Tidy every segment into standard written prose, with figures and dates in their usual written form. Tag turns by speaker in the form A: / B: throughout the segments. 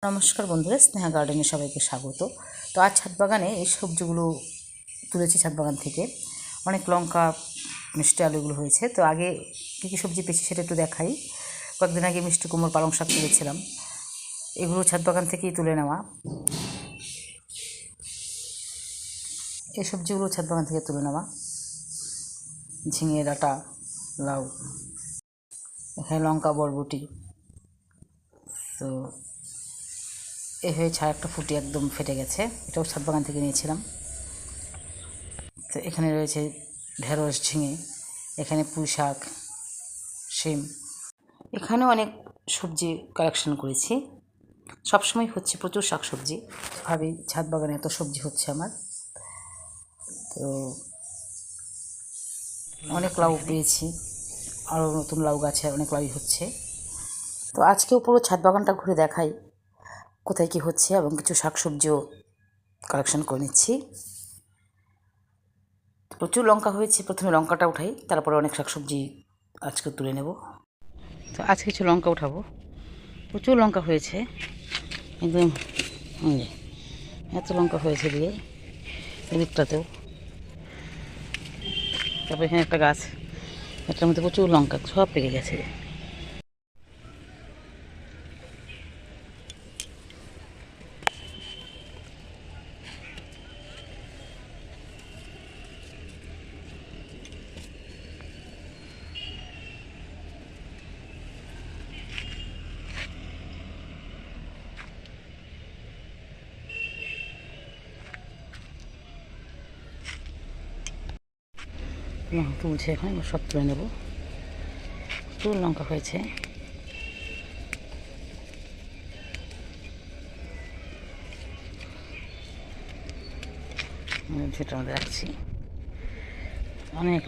A: নমস্কার বন্ধুরা, স্নেহা গার্ডেনে সবাইকে স্বাগত। তো আজ ছাদ বাগানে এই সবজিগুলো তুলেছি ছাদ বাগান থেকে। অনেক লঙ্কা, মিষ্টি আলুগুলো হয়েছে। তো আগে কী কী সবজি পেয়েছি সেটা একটু দেখাই। কয়েকদিন আগে মিষ্টি কুমড়ো, পালং শাক তুলেছিলাম। এগুলো ছাদ বাগান থেকেই তুলে নেওয়া। এই সবজিগুলো ছাদ বাগান থেকে তুলে নেওয়া। ঝিঙে, ডাঁটা, লাউ, এখানে লঙ্কা, বরবটি। তো এই হয়ে ছাড় একটা ফুটি একদম ফেটে গেছে, এটাও ছাদ বাগান থেকে নিয়েছিলাম। তো এখানে রয়েছে ঢেঁড়স, ঝিঙে, এখানে পুঁই শাক, শিম। এখানেও অনেক সবজি কালেকশন করেছি। সবসময় হচ্ছে প্রচুর শাক সবজি। ভাবি ছাদ বাগানে এত সবজি হচ্ছে আমার। তো অনেক লাউ পেয়েছি, আরও নতুন লাউ গাছে অনেক লাউই হচ্ছে। তো আজকেও পুরো ছাদ বাগানটা ঘুরে দেখাই কোথায় কী হচ্ছে, এবং কিছু শাক সবজিও কালেকশন করে নিচ্ছি। প্রচুর লঙ্কা হয়েছে, প্রথমে লঙ্কাটা উঠাই, তারপরে অনেক শাকসবজি আজকে তুলে নেব। তো আজকে কিছু লঙ্কা উঠাবো। প্রচুর লঙ্কা হয়েছে, একদম এত লঙ্কা হয়েছে দিয়ে এদিকটাতেও। তারপরে এখানে একটা গাছ, এটার মধ্যে প্রচুর লঙ্কা, সব পেকে গেছে। তুলছে, এখন সব তুলে নেব। প্রচুর লঙ্কা হয়েছে। সেটা আমাদের রাখছি অনেক।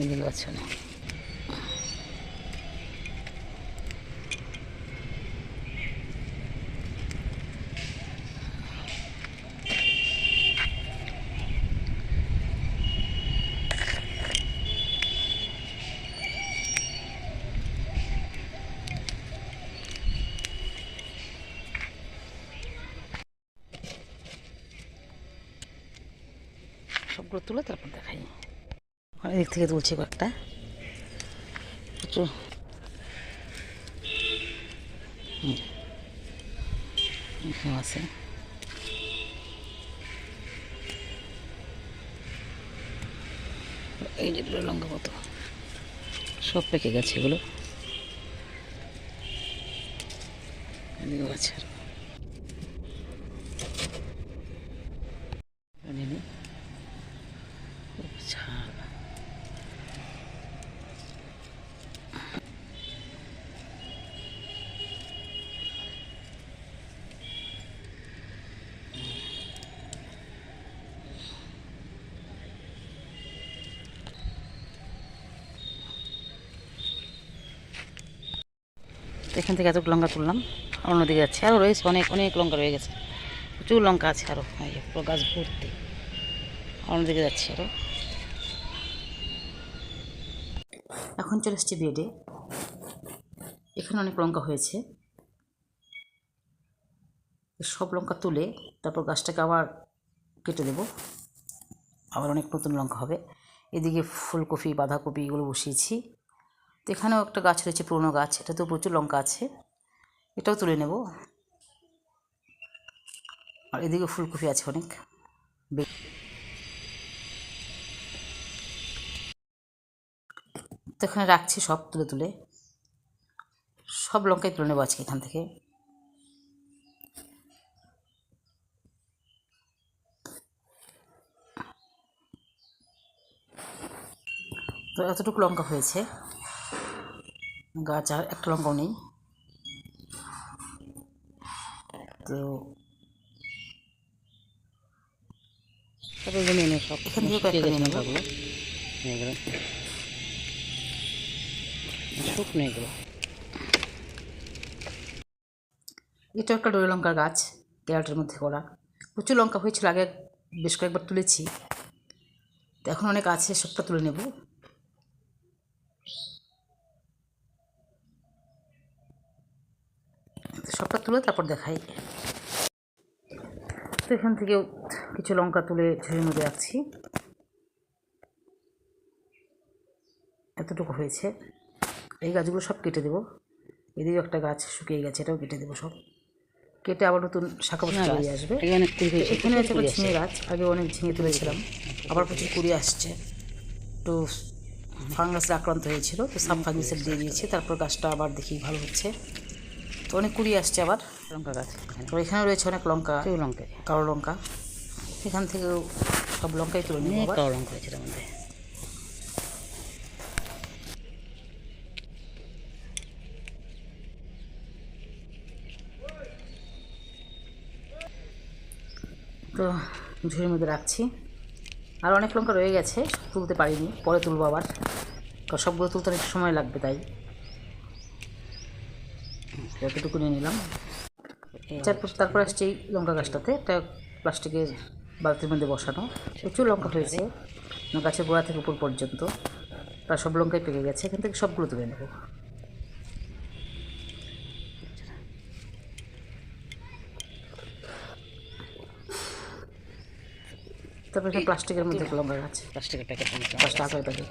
A: এগুলো আছে না, সবগুলো তুলে তারপর দেখাই। এদিক থেকে তুলছি কয়েকটা, প্রচুর আছে। এই যে লঙ্কা মতো সব পেকে গেছে এগুলো। এদিকেও আছে ছাড়। এখান থেকে এত লঙ্কা তুললাম, আর অন্যদিকে যাচ্ছে। আরও রয়েছে অনেক অনেক লঙ্কা রয়ে গেছে, প্রচুর লঙ্কা আছে আরও। পুরো গাছ ভর্তি, অন্যদিকে যাচ্ছে আরও। এখন চলে এসছি বেডে। এখানে অনেক লঙ্কা হয়েছে, সব লঙ্কা তুলে তারপর গাছটাকে আবার কেটে দেব, আবার অনেক নতুন লঙ্কা হবে। এদিকে ফুলকপি, বাঁধাকপি এগুলো বসিয়েছি। তো এখানেও একটা গাছ রয়েছে, পুরনো গাছ, এটাতেও প্রচুর লঙ্কা আছে, এটাও তুলে নেব। আর এদিকে ফুলকপি আছে অনেক। তো এখানে রাখছি সব তুলে তুলে, সব লঙ্কাই তুলে নেবো আজকে এখান থেকে। তো এতটুকু লঙ্কা হয়েছে, গাছ আর একটা লঙ্কাও নেই। তো সব এখান থেকে কয়েকটা নিয়ে নেবো। শুকনো এগুলো। এটা একটা ডোরা লঙ্কার গাছ, ক্যারেটের মধ্যে করা। প্রচুর লঙ্কা হয়েছিল আগে, বেশ কয়েকবার তুলেছি। তো এখন অনেক আছে, সবটা তুলে নেব। তো সবটা তুলে তারপর দেখাই। তো এখান থেকেও কিছু লঙ্কা তুলে ঝুড়ির মধ্যে রাখছি। এতটুকু হয়েছে। এই গাছগুলো সব কেটে দেবো। এদিকেও একটা গাছ শুকিয়ে গেছে, এটাও কেটে দেবো সব। কেটে আবার নতুন শাখা পোষা বেরিয়ে আসবে। এখানে আছে আবার ঝিঙে গাছ, আগে অনেক ঝিঙে তুলেছিলাম, আবার প্রচুর কুড়ি আসছে। তো ফাঙ্গাসে আক্রান্ত হয়েছিল, তো সাব ফাঙ্গিসাইড দিয়ে দিয়েছি, তারপর গাছটা আবার দেখি ভালো হচ্ছে। তো অনেক কুড়ি আসছে আবার লঙ্কা গাছ। তো এখানে রয়েছে অনেক লঙ্কা, কালো লঙ্কা। এখান থেকেও সব লঙ্কাই তুলে নিয়ে কালো লঙ্কা হয়েছে তার মধ্যে। তো ঝুড়ির মধ্যে রাখছি। আর অনেক লঙ্কা রয়ে গেছে, সব তুলতে পারিনি, পরে তুলবো আবার, কারণ সবগুলো তুলতে অনেক সময় লাগবে, তাই যতটুকু নিয়ে নিলাম। তারপর আসছে এই লঙ্কা গাছটাতে, একটা প্লাস্টিকের বালতির মধ্যে বসানো। প্রচুর লঙ্কা হয়েছে গাছের গোড়া থেকে উপর পর্যন্ত, প্রায় সব লঙ্কাই পেকে গেছে। এখান থেকে সবগুলো তুলে নেব। তারপর এখানে প্লাস্টিকের মধ্যে লঙ্কা গাছ, প্লাস্টিকের প্যাকেট, 5 টাকার প্যাকেট,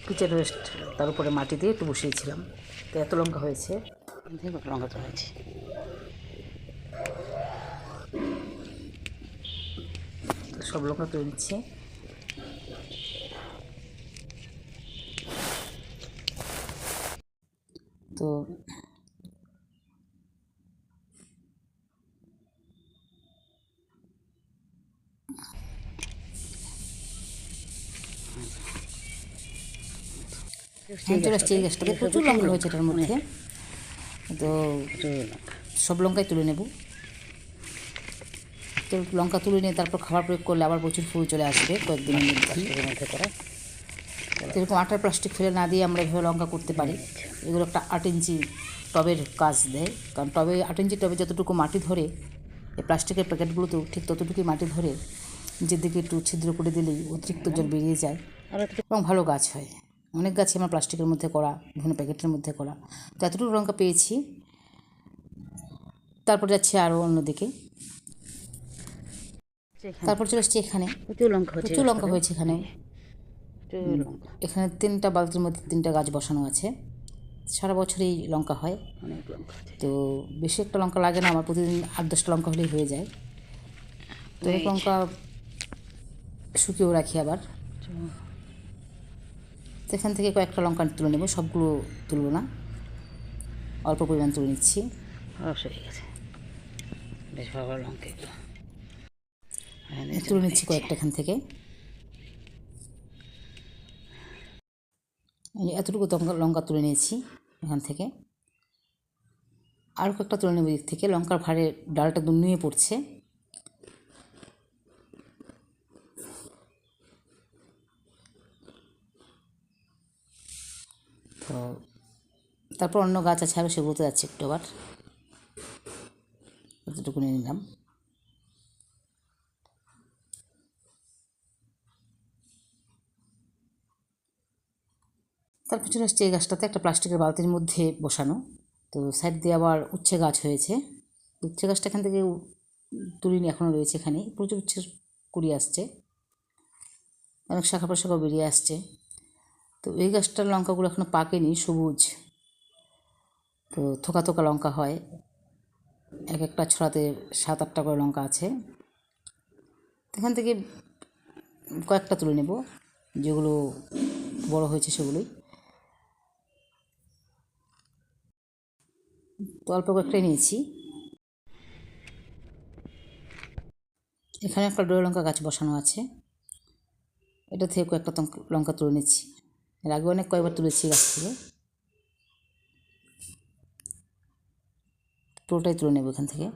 A: কিচেন ওয়েস্ট, তার উপরে মাটি দিয়ে একটু বসিয়েছিলাম। তো এত লঙ্কা হয়েছে, লঙ্কা তো হয়েছে। সব লঙ্কা তুলে নিচ্ছি। তো চলে আসছে এই গাছটাতে, প্রচুর লঙ্কা হয়েছে এটার মধ্যে। তো সব লঙ্কাই তুলে নেব। তো লঙ্কা তুলে নিয়ে তারপর খাবার প্রয়োগ করলে আবার প্রচুর ফুল চলে আসবে কয়েকদিনের মধ্যে করা। তো এরকম আটার প্লাস্টিক ফেলে না দিয়ে আমরা এভাবে লঙ্কা করতে পারি। এগুলো একটা 8 ইঞ্চি টবের কাজ দেয়, কারণ 8 ইঞ্চি টবে যতটুকু মাটি ধরে, এই প্লাস্টিকের প্যাকেটগুলোতেও ঠিক ততটুকুই মাটি ধরে, নিচের দিকে একটু ছিদ্র করে দিলেই অতিরিক্ত জল বেরিয়ে যায় এবং ভালো গাছ হয়। অনেক গাছই আমার প্লাস্টিকের মধ্যে করা, বিভিন্ন প্যাকেটের মধ্যে করা। তো এতটুকু লঙ্কা পেয়েছি। তারপর যাচ্ছে আরও অন্যদিকে। তারপর চলে আসছে এখানে, প্রচুর লঙ্কা হয়েছে এখানে। এখানে 3টা বালতির মধ্যে 3টা গাছ বসানো আছে। সারা বছরই লঙ্কা হয়, তো বেশি একটা লঙ্কা লাগে না আমার, প্রতিদিন 8-10টা লঙ্কা হলেই হয়ে যায়। তো এই লঙ্কা শুকিয়েও রাখি আবার। তো এখান থেকে কয়েকটা লঙ্কা তুলে নেব, সবগুলো তুলব না, অল্প পরিমাণ তুলে নিচ্ছি। হয়ে গেছে, বেশ ভালো লঙ্কা তুলে নিচ্ছি কয়েকটা এখান থেকে। এতটুকু লঙ্কা তুলে নিয়েছি এখান থেকে। আর কয়েকটা তুলে নেব দিক থেকে। লঙ্কার ভারে ডালটা নুয়ে পড়ছে। তো তারপর অন্য গাছ আছে আরও, সেগুলোতে যাচ্ছে একটু আবার। এতটুকু নিয়ে নিলাম। তারপর চলে আসছে এই গাছটাতে, একটা প্লাস্টিকের বালতির মধ্যে বসানো। তো সাইড দিয়ে আবার উচ্ছে গাছ হয়েছে। উচ্ছে গাছটা এখান থেকে তুলিনি, এখনও রয়েছে এখানে, প্রচুর উচ্ছে কুড়ি আসছে, অনেক শাখা প্রশাখাও বেরিয়ে আসছে। তো এই গাছটার লঙ্কাগুলো এখনও পাকেনি, সবুজ, তো থোকা থোকা লঙ্কা হয়। এক একটা ছড়াতে 7-8টা করে লঙ্কা আছে। এখান থেকে কয়েকটা তুলে নেব, যেগুলো বড় হয়েছে সেগুলোই। তো অল্প কয়েকটাই নিয়েছি। এখানে একটা ডোরা লঙ্কা গাছ বসানো আছে, এটা থেকে কয়েকটা লঙ্কা তুলে নিচ্ছি। এর আগে কয়েকবার তুলেছি গাছ থেকে, পুরোটাই তুলে নেব এখান থেকে।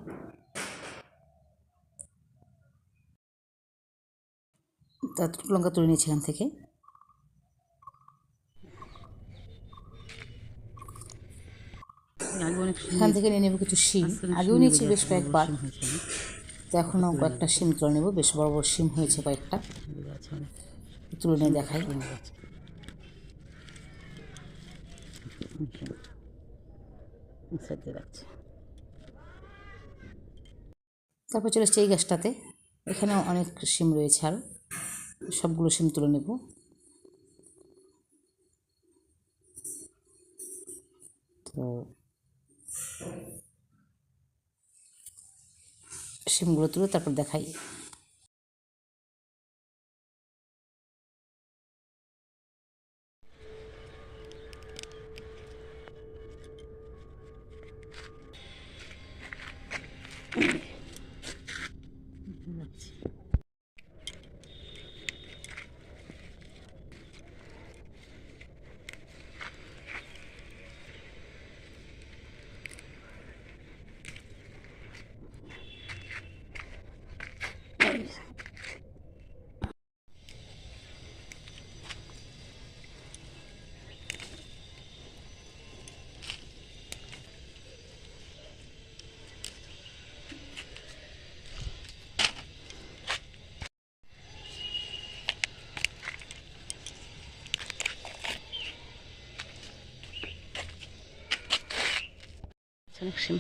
A: ততটুকু লঙ্কা তুলে নিয়েছি এখান থেকে। এখান থেকে নিয়ে নেব কিছু শিম, আগেও নিয়েছি বেশ কয়েকবার, তো এখনও কয়েকটা শিম তুলে নেব। বেশ বড় বড় শিম হয়েছে কয়েকটা, তুলে নিয়ে দেখাই। সাইডে রাখছি। তারপর চলে এসছি এই গাছটাতে, এখানেও অনেক শিম রয়েছে, আর সবগুলো শিম তুলে নেব। তো শিমগুলো তুলে তারপর দেখাই। অনেক শিম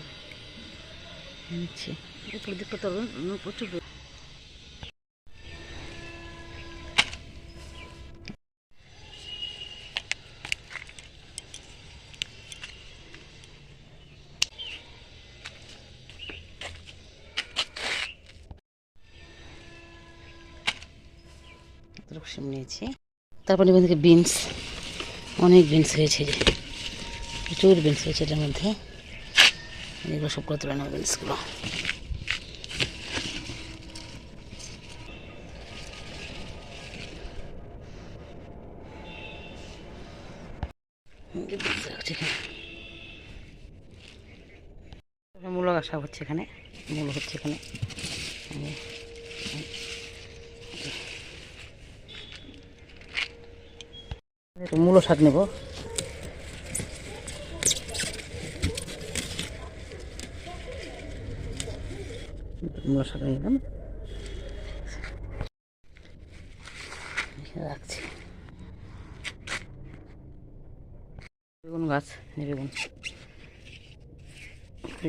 A: নিচ্ছি, দেখতে তো প্রচুর। শিম নিয়েছি। তারপর এখান থেকে বিনস, অনেক বিনস হয়েছে, যে প্রচুর বিনস হয়েছে এটার মধ্যে। এগুলো সবগুলো তুলে নেবো, বিনসগুলো। মূলো গাছা হচ্ছে এখানে, মূলো হচ্ছে এখানে। মূলো শাক নেব। মূলো শাক নিলাম, রাখছি। বেগুন গাছ, বেগুন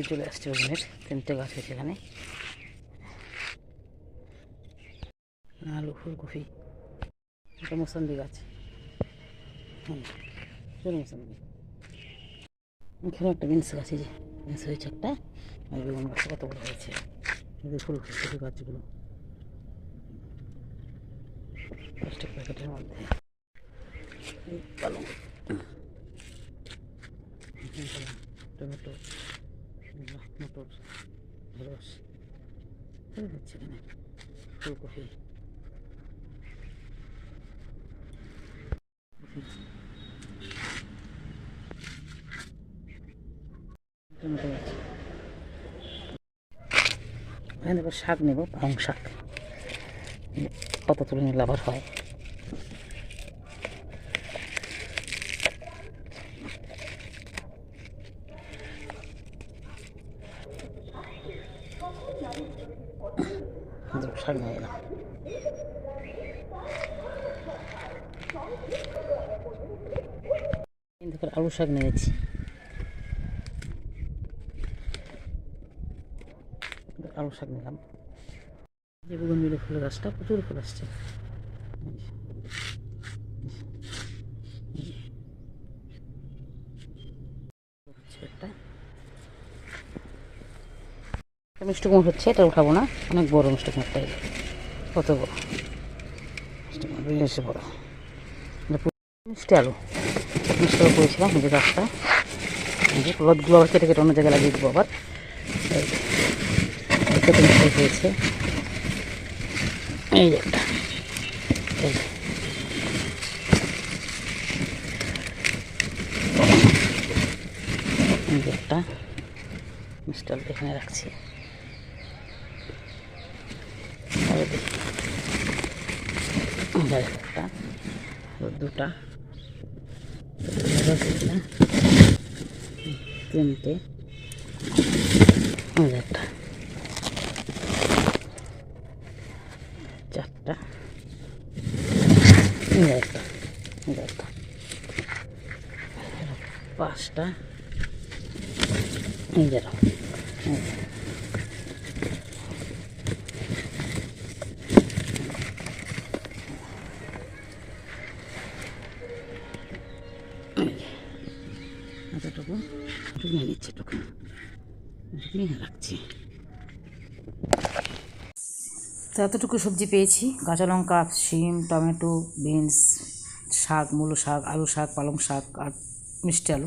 A: চলে আসছে, বেগুনের 3টে গাছ হয়েছে এখানে। আলু, ফুলকপি, এটা মোসাম্বি গাছ, মোসাম্বি। এখানে একটা বিনস গাছ, এই যে বিনস হয়েছে একটা। আর বেগুন গাছ কত বড় হয়েছে, ফুলকপি গাছগুলো প্লাস্টিক প্যাকেটের মধ্যে। পালং, টমেটো, মটর, ঢেঁড়স হচ্ছে এখানে, ফুলকপি, টমেটো গাছ। এখানে এবার শাক নেব, পালং শাক। কত তুলে নিলে আবার হয়। শাক নিয়ে এলাম। কিন্তু আলু শাক নিয়েছি, আলু শাক নিলাম। যে বেগুন মিলে ফুলের গাছটা প্রচুর ফুল আসছে। একটা মিষ্টি কুমড় হচ্ছে, এটা উঠাবো না, অনেক বড় মিষ্টি কুমড়টা। কত বড় মিষ্টি কুমড়, বেশি বড়। মিষ্টি আলু, মিষ্টি আলু করেছিলাম এই যে গাছটা। লতগুলো আবার কেটে কেটে অন্য জায়গায় লাগিয়ে দেবো আবার। কত মিষ্টি হয়েছে, এই যে একটা, একটা মিষ্টি আলু এখানে রাখছি। একটা, দুটা, 3টে, একটা, 4টা, একটা, 5টা, এই যে নাও। এতটুকু নিয়ে নিচ্ছি, এটুকু নিয়ে রাখছি। তো এতটুকু সবজি পেয়েছি, কাঁচা লঙ্কা, শিম, টমেটো, বিনস, শাক, মূলো শাক, আলু শাক, পালং শাক আর মিষ্টি আলু।